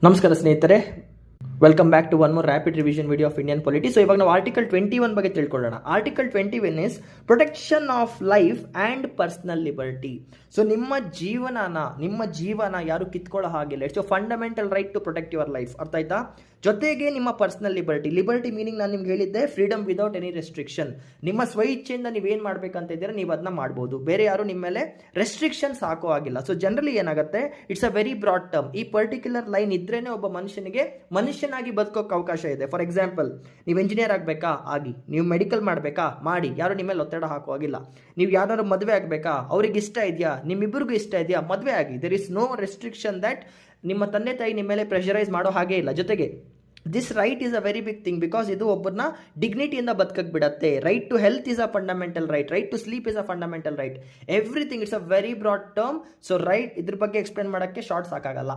ನಮಸ್ಕಾರ ಸ್ನೇಹಿತರೆ, welcome back to one more rapid revision video of Indian polity. So ಇವಾಗ ನಾವು ಆರ್ಟಿಕಲ್ 21 ಬಗ್ಗೆ ತಿಳ್ಕೊಳ್ಳೋಣ. Article 21 is protection of life and personal liberty. So ನಿಮ್ಮ ಜೀವನ ಯಾರು ಕಿತ್ಕೊಳ್ಳೋ ಹಾಗಿಲ್ಲ. It's fundamental right to protect your life. ಅರ್ಥ ಆಯ್ತಾ? ಜೊತೆಗೆ ನಿಮ್ಮ ಪರ್ಸನಲ್ ಲಿಬರ್ಟಿ ಮೀನಿಂಗ್ ನಾನು ನಿಮ್ಗೆ ಹೇಳಿದ್ದೆ, ಫ್ರೀಡಮ್ ವಿದೌಟ್ ಎನಿ ರೆಸ್ಟ್ರಿಕ್ಷನ್. ನಿಮ್ಮ ಸ್ವ ಇಚ್ಛೆಯಿಂದ ನೀವೇನು ಮಾಡ್ಬೇಕಂತ ಇದ್ದೀರಾ ನೀವು ಅದನ್ನ ಮಾಡ್ಬೋದು. ಬೇರೆ ಯಾರು ನಿಮ್ಮ ಮೇಲೆ ರೆಸ್ಟ್ರಿಕ್ಷನ್ಸ್ ಹಾಕೋ ಆಗಿಲ್ಲ. ಸೊ ಜನರಲಿ ಏನಾಗುತ್ತೆ, it's a very broad term. ಈ ಪರ್ಟಿಕ್ಯುಲರ್ ಲೈನ್ ಇದ್ರೇನೆ ಒಬ್ಬ ಮನುಷ್ಯನಾಗಿ ಬದುಕೋಕೆ ಅವಕಾಶ ಇದೆ. ಫಾರ್ ಎಕ್ಸಾಂಪಲ್, ನೀವು ಇಂಜಿನಿಯರ್ ಆಗಬೇಕಾ ಆಗಿ, ನೀವು ಮೆಡಿಕಲ್ ಮಾಡಬೇಕಾ ಮಾಡಿ, ಯಾರು ನಿಮ್ಮ ಮೇಲೆ ಒತ್ತಡ ಹಾಕೋ ಆಗಿಲ್ಲ. ನೀವು ಯಾರು ಮದುವೆ ಆಗಬೇಕಾ, ಅವ್ರಿಗೆ ಇಷ್ಟ ಇದೆಯಾ, ನಿಮ್ಮಿಬ್ಬರಿಗೂ ಇಷ್ಟ ಇದೆಯಾ, ಮದುವೆ ಆಗಿ. There is no restriction that ನಿಮ್ಮ ತಂದೆ ತಾಯಿ ನಿಮ್ಮ ಮೇಲೆ ಪ್ರೆಷರೈಸ್ ಮಾಡೋ ಹಾಗೆ ಇಲ್ಲ. ಜೊತೆಗೆ this right is a very big thing, because ಇದು ಒಬ್ಬರನ್ನ ಡಿಗ್ನಿಟಿಯಿಂದ ಬದುಕಕ್ಕೆ ಬಿಡುತ್ತೆ. Right to health is a fundamental right to sleep is a fundamental right. Everything it's a very broad term. So right ಇದ್ರ ಬಗ್ಗೆ ಎಕ್ಸ್ಪ್ಲೇನ್ ಮಾಡೋಕ್ಕೆ ಶಾರ್ಟ್ ಸಾಕಾಗಲ್ಲ.